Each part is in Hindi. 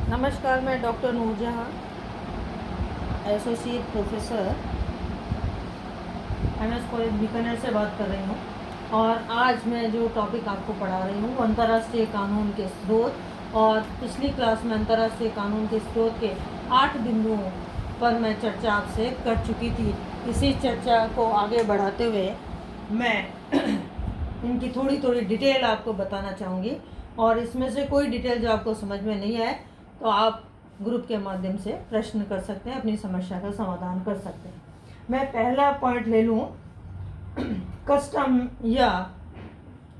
नमस्कार, मैं doctor Noorjahan, associate professor MS college Bikaner से बात कर रही हूँ। और आज मैं जो टॉपिक आपको पढ़ा रही हूँ अंतर्राष्ट्रीय कानून के स्रोत, और पिछली क्लास में अंतर्राष्ट्रीय कानून के स्रोत के 8 बिंदुओं पर मैं चर्चा आपसे कर चुकी थी। इसी चर्चा को आगे बढ़ाते हुए मैं इनकी थोड़ी थोड़ी डिटेल आपको बताना चाहूँगी, और इसमें से कोई डिटेल जो आपको समझ में नहीं आए तो आप ग्रुप के माध्यम से प्रश्न कर सकते हैं, अपनी समस्या का समाधान कर सकते हैं। मैं पहला पॉइंट ले लूँ, कस्टम या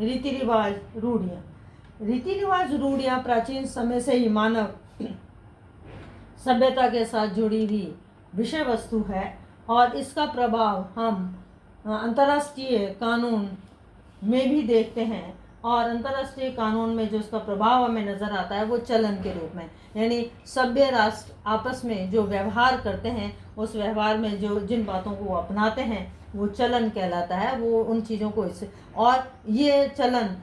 रीति रिवाज रूढ़ियाँ। रीति रिवाज रूढ़ियाँ प्राचीन समय से ही मानव सभ्यता के साथ जुड़ी हुई विषय वस्तु है, और इसका प्रभाव हम अंतर्राष्ट्रीय कानून में भी देखते हैं। और अंतर्राष्ट्रीय कानून में जो उसका प्रभाव हमें नज़र आता है वो चलन के रूप में, यानी सभ्य राष्ट्र आपस में जो व्यवहार करते हैं उस व्यवहार में जो जिन बातों को वो अपनाते हैं वो चलन कहलाता है। वो उन चीज़ों को इससे, और ये चलन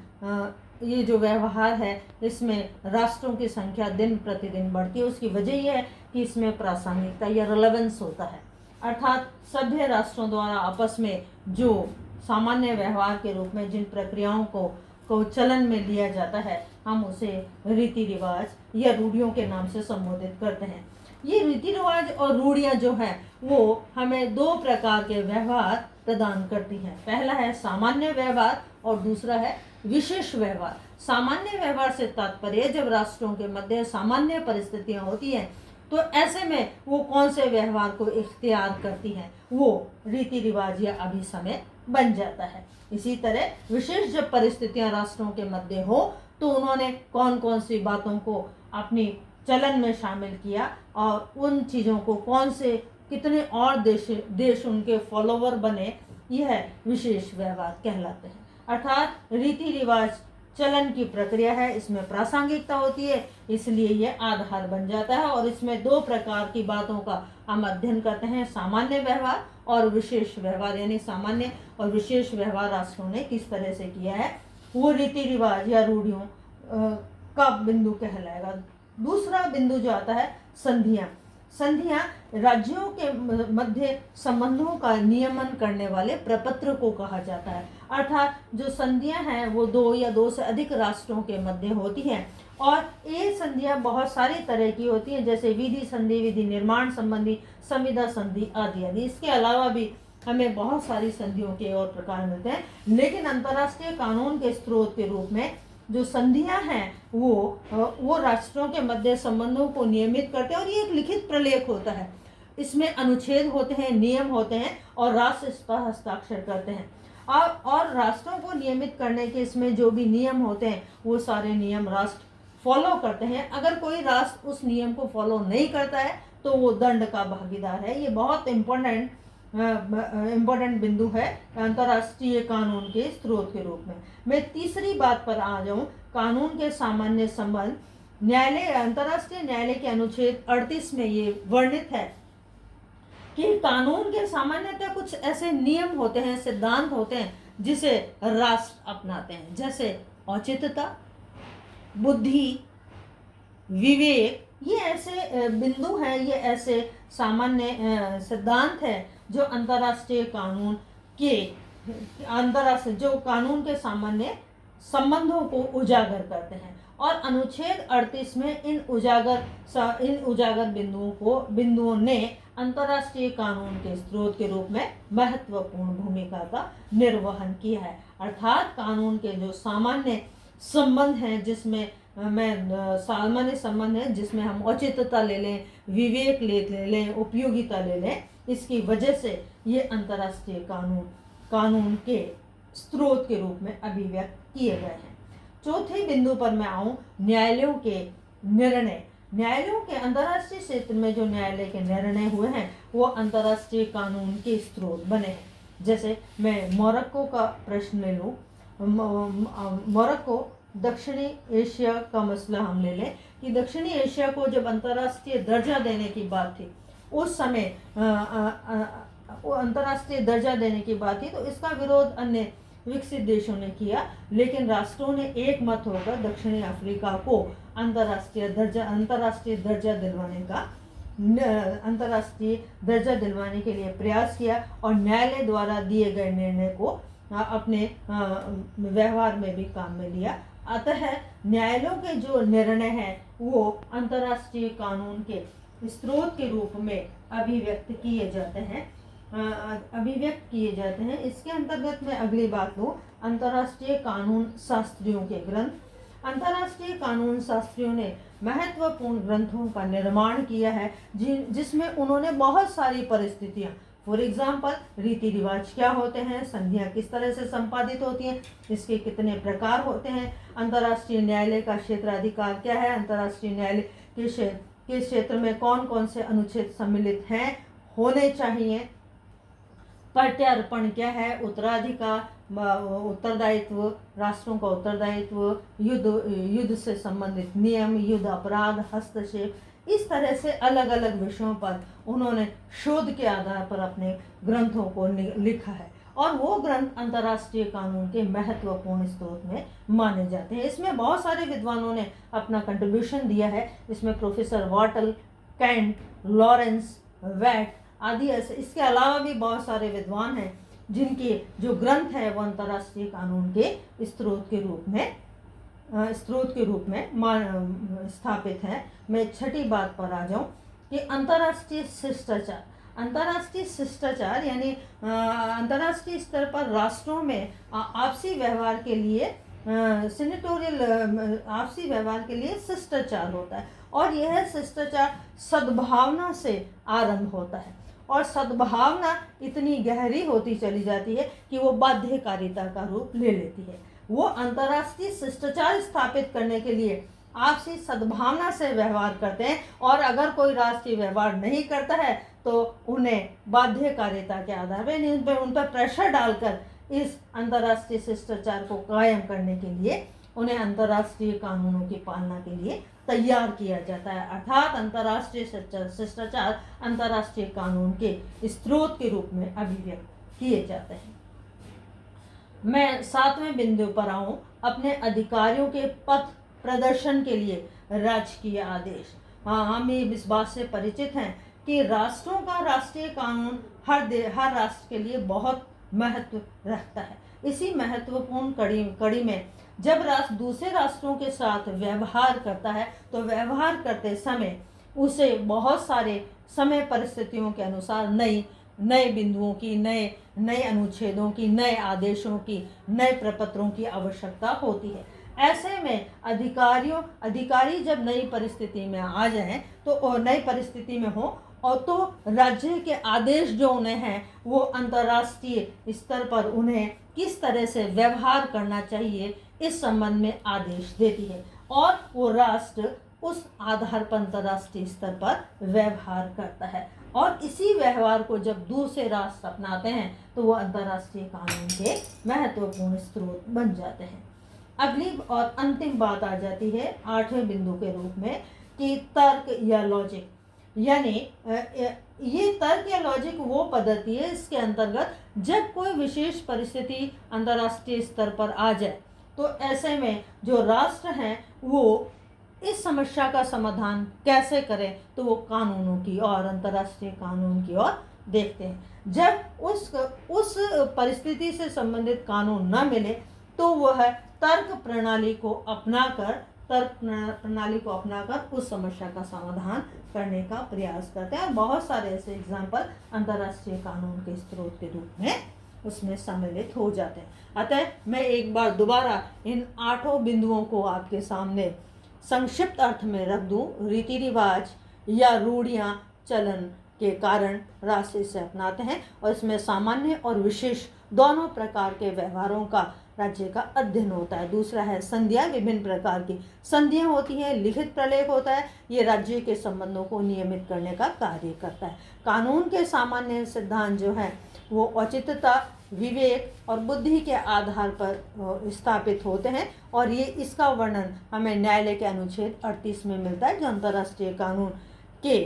ये जो व्यवहार है इसमें राष्ट्रों की संख्या दिन प्रतिदिन बढ़ती है। उसकी वजह यह है कि इसमें प्रासंगिकता या रेलेवेंस होता है, अर्थात सभ्य राष्ट्रों द्वारा आपस में जो सामान्य व्यवहार के रूप में जिन प्रक्रियाओं को चलन में लिया जाता है हम उसे रीति रिवाज या रूढ़ियों के नाम से संबोधित करते हैं। ये रीति रिवाज और रूढ़ियाँ जो हैं वो हमें दो प्रकार के व्यवहार प्रदान करती हैं। पहला है सामान्य व्यवहार और दूसरा है विशेष व्यवहार। सामान्य व्यवहार से तात्पर्य जब राष्ट्रों के मध्य सामान्य परिस्थितियाँ होती हैं तो ऐसे में वो कौन से व्यवहार को इख्तियार करती हैं, वो रीति रिवाज या अभिसमय बन जाता है। इसी तरह विशेष जब परिस्थितियां राष्ट्रों के मध्य हो तो उन्होंने कौन कौन सी बातों को अपनी चलन में शामिल किया और उन चीज़ों को कौन से कितने और देश उनके फॉलोवर बने, यह विशेष व्यवहार कहलाते हैं। अर्थात रीति रिवाज चलन की प्रक्रिया है, इसमें प्रासंगिकता होती है, इसलिए ये आधार बन जाता है। और इसमें दो प्रकार की बातों का हम अध्ययन करते हैं, सामान्य व्यवहार और विशेष व्यवहार। यानी सामान्य और विशेष व्यवहार राष्ट्रों ने किस तरह से किया है वो रीति रिवाज या रूढ़ियों का बिंदु कहलाएगा। दूसरा बिंदु जो आता है संधियाँ। संधियाँ राज्यों के मध्य संबंधों का नियमन करने वाले प्रपत्र को कहा जाता है। अर्थात जो संधियाँ हैं वो दो या दो से अधिक राष्ट्रों के मध्य होती हैं, और ये संधियाँ बहुत सारी तरह की होती हैं, जैसे विधि संधि, विधि निर्माण संबंधी, संविदा संधि आदि आदि। इसके अलावा भी हमें बहुत सारी संधियों के और प्रकार मिलते हैं, लेकिन अंतर्राष्ट्रीय कानून के स्रोत के रूप में जो संधियां हैं वो राष्ट्रों के मध्य संबंधों को नियमित करते हैं। और ये एक लिखित प्रलेख होता है, इसमें अनुच्छेद होते हैं, नियम होते हैं, और राष्ट्र इस पर हस्ताक्षर करते हैं। और राष्ट्रों को नियमित करने के इसमें जो भी नियम होते हैं वो सारे नियम राष्ट्र फॉलो करते हैं। अगर कोई राष्ट्र उस नियम को फॉलो नहीं करता है तो वो दंड का भागीदार है। ये बहुत इम्पोर्टेंट बिंदु है अंतर्राष्ट्रीय कानून के स्रोत के रूप में। मैं तीसरी बात पर आ जाऊं, कानून के सामान्य संबंध। न्यायालय, अंतर्राष्ट्रीय न्यायालय के अनुच्छेद 38 में ये वर्णित है कि कानून के सामान्यतः कुछ ऐसे नियम होते हैं, सिद्धांत होते हैं जिसे राष्ट्र अपनाते हैं, जैसे औचित्यता, बुद्धि, विवेक। ये ऐसे बिंदु हैं, ये ऐसे सामान्य सिद्धांत है जो अंतर्राष्ट्रीय कानून के सामान्य संबंधों को उजागर करते हैं। और अनुच्छेद 38 में इन उजागर बिंदुओं ने अंतर्राष्ट्रीय कानून के स्रोत के रूप में महत्वपूर्ण भूमिका का निर्वहन किया है। अर्थात कानून के जो सामान्य संबंध हैं सामान्य संबंध है जिसमें हम औचित्यता ले लें, विवेक ले लें, उपयोगिता ले लें, इसकी वजह से ये अंतर्राष्ट्रीय कानून के स्रोत के रूप में अभिव्यक्त किए गए हैं। चौथे बिंदु पर मैं आऊँ, न्यायालयों के निर्णय। न्यायालयों के अंतर्राष्ट्रीय क्षेत्र में जो न्यायालय के निर्णय हुए हैं वो अंतर्राष्ट्रीय कानून के स्रोत बने हैं। जैसे मैं मोरक्को का प्रश्न ले लूँ, मोरक्को दक्षिणी एशिया का मसला हम ले लें कि दक्षिणी एशिया को जब अंतर्राष्ट्रीय दर्जा देने की बात थी उस समय अंतर्राष्ट्रीय दर्जा देने की बात थी तो इसका विरोध अन्य विकसित देशों ने किया, लेकिन राष्ट्रों ने एक मत होकर दक्षिणी अफ्रीका को अंतर्राष्ट्रीय दर्जा दिलवाने के लिए प्रयास किया और न्यायालय द्वारा दिए गए निर्णय को अपने व्यवहार में भी काम में लिया। अतः न्यायालयों के जो निर्णय हैं वो अंतर्राष्ट्रीय कानून के स्रोत के रूप में अभिव्यक्त किए जाते हैं। इसके अंतर्गत मैं अगली बात लूँ, अंतर्राष्ट्रीय कानून शास्त्रियों के ग्रंथ। अंतर्राष्ट्रीय कानून शास्त्रियों ने महत्वपूर्ण ग्रंथों का निर्माण किया है जिसमें उन्होंने बहुत सारी परिस्थितियाँ, फॉर एग्जाम्पल रीति रिवाज क्या होते हैं, संधियाँ किस तरह से संपादित होती हैं, इसके कितने प्रकार होते हैं, अंतर्राष्ट्रीय न्यायालय का क्षेत्राधिकार क्या है, अंतर्राष्ट्रीय न्यायालय के क्षेत्र में कौन कौन से अनुच्छेद सम्मिलित हैं, होने चाहिए, प्रत्यार्पण क्या है, उत्तराधिकार, उत्तरदायित्व, राष्ट्रों का उत्तरदायित्व, युद्ध से संबंधित नियम, युद्ध अपराध, हस्तक्षेप, इस तरह से अलग अलग विषयों पर उन्होंने शोध के आधार पर अपने ग्रंथों को लिखा है और वो ग्रंथ अंतर्राष्ट्रीय कानून के महत्वपूर्ण स्रोत में माने जाते हैं। इसमें बहुत सारे विद्वानों ने अपना कंट्रीब्यूशन दिया है। इसमें प्रोफेसर वाटल, कैंट, लॉरेंस, वैट आदि ऐसे, इसके अलावा भी बहुत सारे विद्वान हैं जिनके जो ग्रंथ है वो अंतर्राष्ट्रीय कानून के स्रोत के रूप में स्थापित है। मैं छठी बात पर आ जाऊं कि अंतर्राष्ट्रीय शिष्टाचार यानी अंतर्राष्ट्रीय स्तर पर राष्ट्रों में आपसी व्यवहार के लिए आपसी व्यवहार के लिए शिष्टाचार होता है और यह शिष्टाचार सद्भावना से आरंभ होता है और सद्भावना इतनी गहरी होती चली जाती है कि वो बाध्यकारिता का रूप ले लेती है। वो अंतर्राष्ट्रीय शिष्टाचार स्थापित करने के लिए आपसी सद्भावना से व्यवहार करते हैं और अगर कोई राष्ट्रीय व्यवहार नहीं करता है तो उन्हें बाध्यकारिता के आधार पर उन पर प्रेशर डालकर इस अंतर्राष्ट्रीय शिष्टाचार को कायम करने के लिए उन्हें अंतर्राष्ट्रीय कानूनों की पालना के लिए तैयार किया जाता है। अर्थात अंतर्राष्ट्रीय शिष्टाचार अंतर्राष्ट्रीय कानून के स्रोत के रूप में अभिव्यक्त किए जाते हैं। मैं 7वें बिंदु पर आऊं, अपने अधिकारियों के पथ प्रदर्शन के लिए राजकीय आदेश। हम इस बात से परिचित हैं कि राष्ट्रों का राष्ट्रीय कानून हर राष्ट्र के लिए बहुत महत्व रखता है। इसी महत्वपूर्ण कड़ी में जब राष्ट्र दूसरे राष्ट्रों के साथ व्यवहार करता है तो व्यवहार करते समय उसे बहुत सारे समय परिस्थितियों के अनुसार नए बिंदुओं की, नए अनुच्छेदों की, नए आदेशों की, नए प्रपत्रों की आवश्यकता होती है। ऐसे में अधिकारी जब नई परिस्थिति में आ जाएं तो नई परिस्थिति में हो और तो राज्य के आदेश जो उन्हें हैं वो अंतर्राष्ट्रीय स्तर पर उन्हें किस तरह से व्यवहार करना चाहिए इस संबंध में आदेश देती है और वो राष्ट्र उस आधार पर अंतर्राष्ट्रीय स्तर पर व्यवहार करता है और इसी व्यवहार को जब दूसरे राष्ट्र अपनाते हैं तो वो अंतर्राष्ट्रीय कानून के महत्वपूर्ण स्रोत बन जाते हैं। अगली और अंतिम बात आ जाती है 8वें बिंदु के रूप में कि तर्क या लॉजिक, यानी ये तर्क या लॉजिक वो पद्धति है इसके अंतर्गत जब कोई विशेष परिस्थिति अंतर्राष्ट्रीय स्तर पर आ जाए तो ऐसे में जो राष्ट्र हैं वो इस समस्या का समाधान कैसे करें तो वो कानूनों की और अंतर्राष्ट्रीय कानून की ओर देखते हैं। जब उस परिस्थिति से संबंधित कानून न मिले तो वह तर्क प्रणाली को अपनाकर उस समस्या का समाधान करने का प्रयास करते हैं और बहुत सारे ऐसे एग्जाम्पल अंतर्राष्ट्रीय कानून के स्रोत के रूप में उसमें सम्मिलित हो जाते हैं। अतः मैं एक बार दोबारा इन 8 बिंदुओं को आपके सामने संक्षिप्त अर्थ में रख दूं। रीति रिवाज या रूढ़ियाँ चलन के कारण राष्ट्र इसे अपनाते हैं और इसमें सामान्य और विशेष दोनों प्रकार के व्यवहारों का राज्य का अध्ययन होता है। दूसरा है संधियाँ, विभिन्न प्रकार की संधियाँ होती हैं, लिखित प्रलेख होता है, ये राज्य के संबंधों को नियमित करने का कार्य करता है। कानून के सामान्य सिद्धांत जो हैं वो औचित्यता, विवेक और बुद्धि के आधार पर स्थापित होते हैं और ये इसका वर्णन हमें न्यायालय के अनुच्छेद 38 में मिलता है जो अंतर्राष्ट्रीय कानून के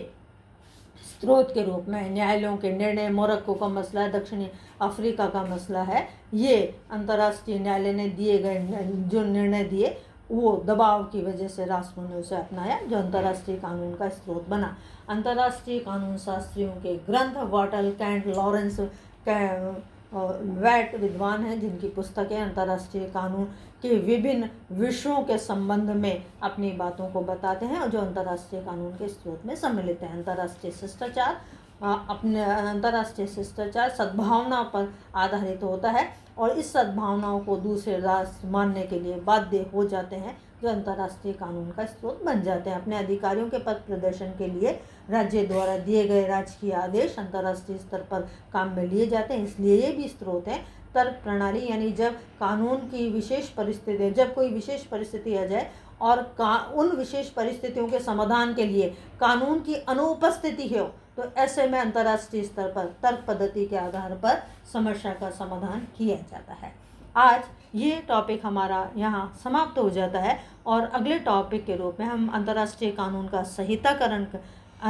स्रोत के रूप में न्यायालयों के निर्णय, मोरक्को का मसला है, दक्षिणी अफ्रीका का मसला है, ये अंतर्राष्ट्रीय न्यायालय ने दिए गए जो निर्णय दिए वो दबाव की वजह से राष्ट्रों ने उसे अपनाया, जो अंतर्राष्ट्रीय कानून का स्रोत बना। अंतर्राष्ट्रीय कानून शास्त्रियों के ग्रंथ वाटल, कैंट, लॉरेंस वैट विद्वान हैं, जिनकी पुस्तकें अंतर्राष्ट्रीय कानून के विभिन्न विषयों के संबंध में अपनी बातों को बताते हैं और जो अंतर्राष्ट्रीय कानून के स्रोत में सम्मिलित हैं। अंतर्राष्ट्रीय शिष्टाचार अपने अंतर्राष्ट्रीय शिष्टाचार सद्भावना पर आधारित होता है और इस सद्भावनाओं को दूसरे राष्ट्र मानने के लिए बाध्य हो जाते हैं, जो अंतर्राष्ट्रीय कानून का स्रोत बन जाते हैं। अपने अधिकारियों के पथ प्रदर्शन के लिए राज्य द्वारा दिए गए राजकीय आदेश अंतर्राष्ट्रीय स्तर पर काम में लिए जाते हैं, इसलिए ये भी स्रोत है। तर्क प्रणाली, यानी जब कानून की विशेष परिस्थिति, जब कोई विशेष परिस्थिति आ जाए और उन विशेष परिस्थितियों के समाधान के लिए कानून की अनुपस्थिति हो, तो ऐसे में अंतर्राष्ट्रीय स्तर पर तर्क पद्धति के आधार पर समस्या का समाधान किया जाता है। आज ये टॉपिक हमारा यहाँ समाप्त हो जाता है और अगले टॉपिक के रूप में हम अंतर्राष्ट्रीय कानून का संहिताकरण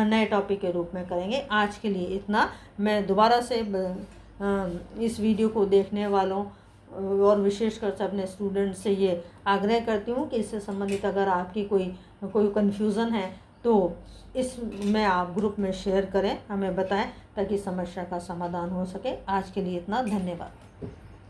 नए टॉपिक के रूप में करेंगे। आज के लिए इतना। मैं दोबारा से इस वीडियो को देखने वालों और विशेषकर से अपने स्टूडेंट से ये आग्रह करती हूँ कि इससे संबंधित अगर आपकी कोई कन्फ्यूज़न है तो इसमें आप ग्रुप में शेयर करें, हमें बताएं ताकि समस्या का समाधान हो सके। आज के लिए इतना। धन्यवाद।